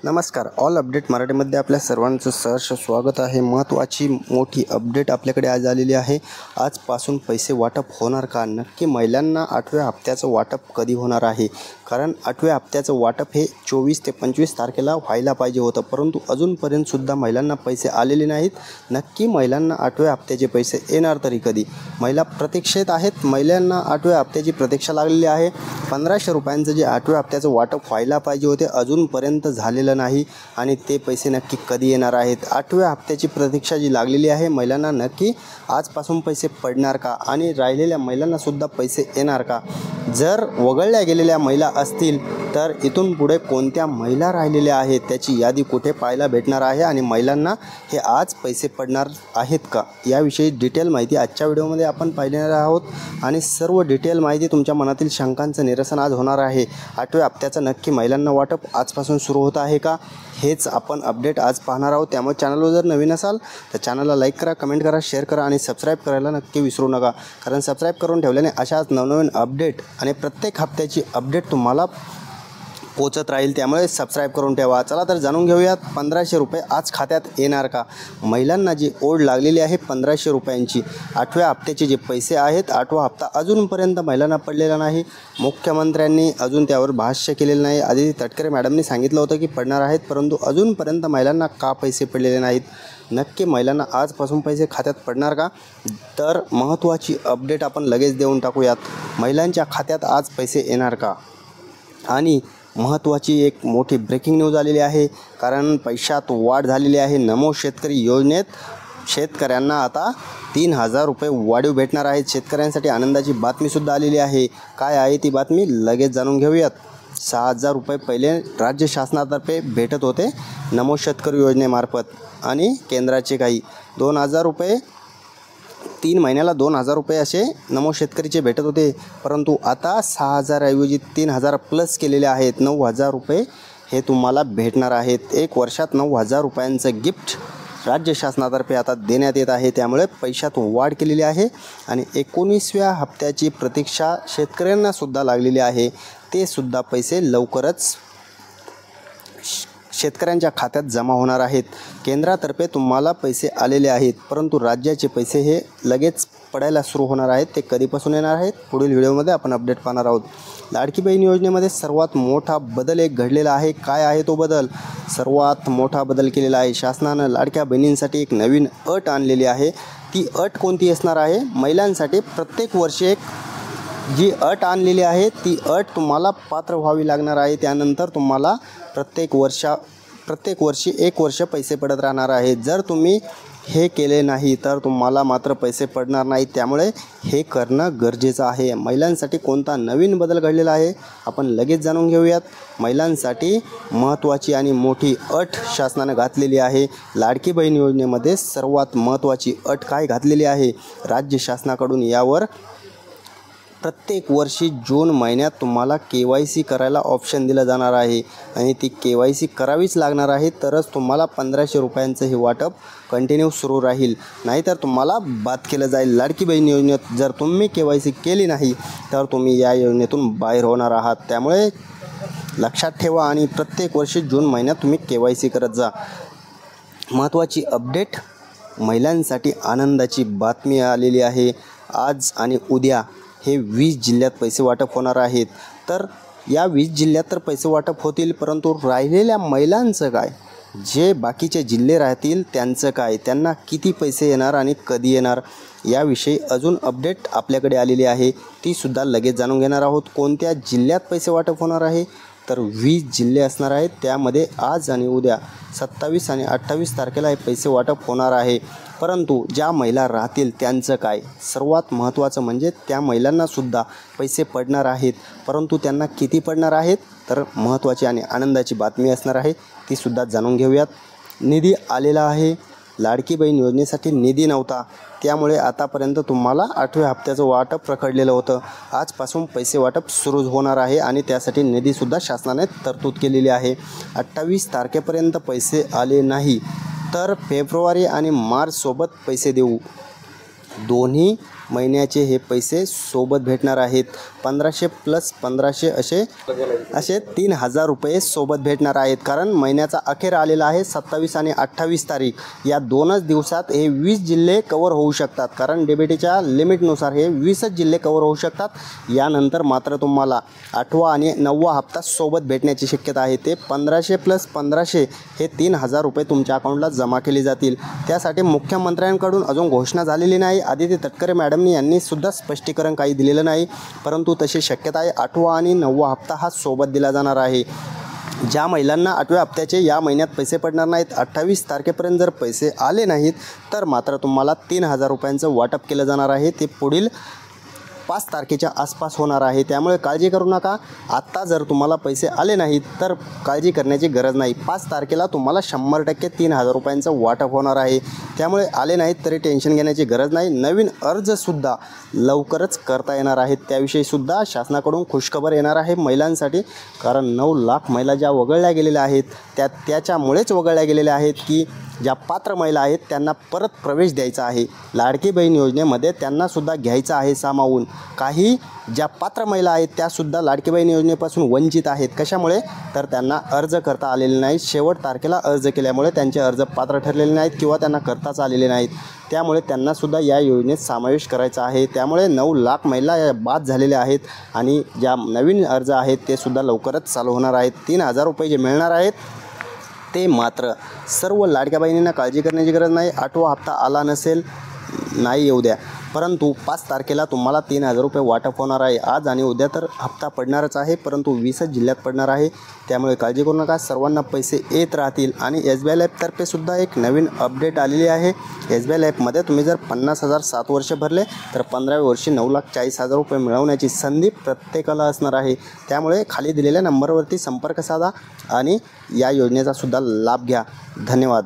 नमस्कार. All update मराठीमध्ये आपल्या सर्वांचं सहर्ष स्वागत आहे. महत्त्वाची मोठी अपडेट आपल्याकडे आज आलेली आहे. आजपासून पैसे वाटप होणार का? नक्की महिलांना 8व्या हप्त्याचं वाटप कधी होणार आहे? कारण 8व्या हप्त्याचं वाटप हे 24 ते 25 तारखेला व्हायला पाहिजे होतं, परंतु अजूनपर्यंतसुद्धा महिलांना पैसे आलेले नाहीत. नक्की महिलांना 8व्या हप्त्याचे पैसे येणार तरी कधी? महिला प्रतीक्षेत आहेत. महिलांना 8व्या हप्त्याची प्रतीक्षा लागलेली आहे. 1500 रुपयांचं जे 8व्या हप्त्याचं वाटप व्हायला पाहिजे होते अजूनपर्यंत झालेलं नाही आणि ते पैसे नक्की कधी येणार आहेत? 8व्या हप्त्याची प्रतीक्षा जी लागलेली आहे महिलांना, नक्की आजपासून पैसे पडणार का? आणि राहिलेल्या महिलांनासुद्धा पैसे येणार का? जर वगळल्या गेलेल्या महिला असतील तर इथून पुढे कोणत्या महिला राहिलेल्या आहेत त्याची यादी कुठे पाहायला भेटणार आहे आणि महिलांना हे आज पैसे पडणार आहेत का, याविषयी डिटेल माहिती आजच्या व्हिडिओमध्ये आपण पाहिलेणार आहोत. आणि सर्व डिटेल माहिती तुमच्या मनातील शंकांचं निरसन आज होणार आहे. 8व्या हप्त्याचं नक्की महिलांना वाटप आजपासून सुरू होत आहे का, हेच आपण अपडेट आज पाहणार आहोत. त्यामुळे चॅनलवर जर नवीन असाल तर चॅनलला लाईक करा, कमेंट करा, शेअर करा आणि सबस्क्राईब करायला नक्की विसरू नका. कारण सबस्क्राईब करून ठेवल्याने अशाच नवनवीन अपडेट आणि प्रत्येक हप्त्याची अपडेट तुम्हाला पोचत राहील. त्यामुळे सबस्क्राईब करून ठेवा. चला तर जाणून घेऊयात 1500 रुपये आज खात्यात येणार का? महिलांना जी ओढ लागलेली आहे 1500 रुपयांची, 8व्या हप्त्याचे जे पैसे आहेत, 8वा हप्ता अजूनपर्यंत महिलांना पडलेला नाही. मुख्यमंत्र्यांनी अजून त्यावर भाष्य केलेलं नाही. आदिती तटकरे मॅडमनी सांगितलं होतं की पडणार आहेत, परंतु अजूनपर्यंत महिलांना का पैसे पडलेले नाहीत? नक्की महिलांना आजपासून पैसे खात्यात पडणार का? तर महत्त्वाची अपडेट आपण लगेच देऊन टाकूयात. महिलांच्या खात्यात आज पैसे येणार का? आणि महत्त्वाची एक मोठी ब्रेकिंग न्यूज आलेली आहे. कारण पैशात वाढ झालेली आहे. नमो शेतकरी योजनेत शेतकऱ्यांना आता 3000 रुपये वाढीव भेटणार आहेत. शेतकऱ्यांसाठी आनंदाची बातमीसुद्धा आलेली आहे. काय आहे ती बातमी लगेच जाणून घेऊयात. 6000 रुपये पहिले राज्य शासनातर्फे भेटत होते नमो शेतकरी योजनेमार्फत आणि केंद्राचे काही 2000 रुपये, 3 महिन्याला 2000 रुपये असे नमो शेतकरीचे भेटत होते, परंतु आता 6000 ऐवजी 3000 प्लस केलेले आहेत. 9000 रुपये हे तुम्हाला भेटणार आहेत. 1 वर्षात 9000 रुपयांचं गिफ्ट राज्य शासनातर्फे आता देण्यात येत आहे. त्यामुळे पैशात वाढ केलेली आहे आणि 19व्या हप्त्याची प्रतीक्षा शेतकऱ्यांनासुद्धा लागलेली आहे. ते सुद्धा पैसे लवकरच शेतकऱ्यांच्या खात्यात जमा होणार आहेत. केंद्रातर्फे तुम्हाला पैसे आलेले आहेत, परंतु राज्याचे पैसे हे लगेच पडायला सुरू होणार आहेत. ते कधीपासून येणार आहेत पुढील व्हिडिओमध्ये आपण अपडेट पाहणार आहोत. लाडकी बहीण योजनेमध्ये सर्वात मोठा बदल एक घडलेला आहे. काय आहे तो बदल? सर्वात मोठा बदल केलेला आहे. शासनानं लाडक्या बहिणींसाठी एक नवीन अट आणलेली आहे. ती अट कोणती असणार आहे? महिलांसाठी प्रत्येक वर्षी एक जी अट आणलेली आहे ती अट तुम्हाला पात्र व्हावी लागणार आहे. त्यानंतर तुम्हाला प्रत्येक वर्षी 1 वर्ष पैसे पडत राहणार आहे. जर तुम्ही हे केले नाही तर तुम्हाला मात्र पैसे पडणार नाहीत. त्यामुळे हे करणं गरजेचं आहे. महिलांसाठी कोणता नवीन बदल घडलेला आहे आपण लगेच जाणून घेऊयात. महिलांसाठी महत्त्वाची आणि मोठी अट शासनानं घातलेली आहे. लाडकी बहीण योजनेमध्ये सर्वात महत्त्वाची अट काय घातलेली आहे राज्य शासनाकडून? यावर प्रत्येक वर्षी जून महिन्यात तुम्हाला KYC करायला ऑप्शन दिलं जाणार आहे आणि ती KYC करावीच लागणार आहे. तरच तुम्हाला 1500 रुपयांचं हे वाटप कंटिन्यू सुरू राहील, नाहीतर तुम्हाला बाद केलं जाईल. लाडकी बहीण योजनेत जर तुम्ही KYC केली नाही तर तुम्ही या योजनेतून बाहेर होणार आहात. त्यामुळे लक्षात ठेवा आणि प्रत्येक वर्षी जून महिन्यात तुम्ही KYC करत जा. महत्त्वाची अपडेट, महिलांसाठी आनंदाची बातमी आलेली आहे. आज आणि उद्या हे 20 जिल्ह्यात पैसे वाटप होणार आहेत. तर या 20 जिल्ह्यात तर पैसे वाटप होतील, परंतु राहिलेल्या महिलांचं काय? जे बाकीचे जिल्हे राहतील त्यांचं काय? त्यांना किती पैसे येणार आणि कधी येणार? याविषयी अजून अपडेट आपल्याकडे आलेली आहे. तीसुद्धा लगेच जाणून घेणार आहोत. कोणत्या जिल्ह्यात पैसे वाटप होणार आहे? तर 20 जिल्हे असणार आहेत. त्यामध्ये आज आणि उद्या 27 आणि 28 तारखेला हे पैसे वाटप होणार आहे. परंतु ज्या महिला राहतील त्यांचं काय? सर्वात महत्त्वाचं म्हणजे त्या महिलांनासुद्धा पैसे पडणार आहेत, परंतु त्यांना किती पडणार आहेत? तर महत्त्वाची आणि आनंदाची बातमी असणार आहे. तीसुद्धा जाणून घेऊयात. निधी आलेला आहे. लाडकी बहीण योजनेसाठी निधी नव्हता, त्यामुळे आतापर्यंत तुम्हाला 8व्या हप्त्याचं वाटप रखडलेलं होतं. आजपासून पैसे वाटप सुरू होणार आहे आणि त्यासाठी निधीसुद्धा शासनाने तरतूद केलेली आहे. 28 तारखेपर्यंत पैसे आले नाही तर फेब्रुवारी आणि मार्चसोबत पैसे देऊ. दोन्ही महिन्याचे हे पैसे सोबत भेटणार आहेत. 1500 प्लस 1500 असे 3000 रुपये सोबत भेटणार आहेत. कारण महिन्याचा अखेर आलेला आहे 27 आणि 28 तारीख या 2च दिवसात हे 20 जिल्हे कवर होऊ शकतात. कारण डीबीटीच्या लिमिटनुसार हे 20च जिल्हे कवर होऊ शकतात. यानंतर मात्र तुम्हाला 8वा आणि 9वा हप्ता सोबत भेटण्याची शक्यता आहे. ते 1500 प्लस 1500 हे 3000 रुपये तुमच्या अकाउंटला जमा केले जातील. त्यासाठी मुख्यमंत्र्यांकडून अजून घोषणा झालेली नाही. आदिती तटकरे मॅडमनी यांनी सुद्धा स्पष्टीकरण काही दिलेलं नाही, परंतु तशी शक्यता आहे 8वा आणि 9वा हप्ता हा सोबत दिला जाणार आहे. ज्या महिलांना 8व्या हप्त्याचे या महिन्यात पैसे पडणार नाहीत, 28 तारखेपर्यंत जर पैसे आले नाहीत तर मात्र तुम्हाला 3000 रुपयांचं वाटप केलं जाणार आहे. ते पुढील 5 तारखेच्या आसपास होणार आहे. त्यामुळे काळजी करू नका. आत्ता जर तुम्हाला पैसे आले नाहीत तर काळजी करण्याची गरज नाही. 5 तारखेला तुम्हाला 100% 3000 रुपयांचं वाटप होणार आहे. त्यामुळे आले नाहीत तरी टेन्शन घेण्याची गरज नाही. नवीन अर्जसुद्धा लवकरच करता येणार आहेत. त्याविषयीसुद्धा शासनाकडून खुशखबर येणार आहे महिलांसाठी. कारण 9 लाख महिला ज्या वगळल्या गेलेल्या आहेत त्याच्यामुळेच वगळल्या गेलेल्या आहेत की ज्या पात्र महिला आहेत त्यांना परत प्रवेश द्यायचा आहे. लाडकी बहीण योजनेमध्ये त्यांनासुद्धा घ्यायचं आहे सामावून. काही ज्या पात्र महिला आहेत त्यासुद्धा लाडकी बहीण योजनेपासून वंचित आहेत. कशामुळे तर त्यांना अर्ज करता आलेले नाहीत. शेवट तारखेला अर्ज केल्यामुळे त्यांचे अर्ज पात्र ठरलेले नाहीत किंवा त्यांना करताच आलेले नाहीत. त्यामुळे त्यांनासुद्धा या योजनेत समावेश करायचा आहे. त्यामुळे 9 लाख महिला या बाद झालेल्या आहेत आणि ज्या नवीन अर्ज आहेत ते सुद्धा लवकरच चालू होणार आहेत. 3000 रुपये जे मिळणार आहेत ते मात्र सर्व लाडक्या बहिणींना काळजी करण्याची गरज नाही. 8वा हप्ता आला नसेल नाही येऊ द्या, परंतु 5 तारखेला तुम्हाला 3000 रुपये वाटप होणार आहे. आज आणि उद्या तर हप्ता पडणारच आहे, परंतु 20च जिल्ह्यात पडणार आहे. त्यामुळे काळजी करू नका. सर्वांना पैसे येत राहतील. आणि SBI लाईफतर्फे सुद्धा एक नवीन अपडेट आलेली आहे. SBI लाईफमध्ये तुम्ही जर 50,000 7 वर्ष भरले तर 15व्या वर्षी 9,40,000 रुपये मिळवण्याची संधी प्रत्येकाला असणार आहे. त्यामुळे खाली दिलेल्या नंबरवरती संपर्क साधा आणि या योजनेचा सुद्धा लाभ घ्या. धन्यवाद.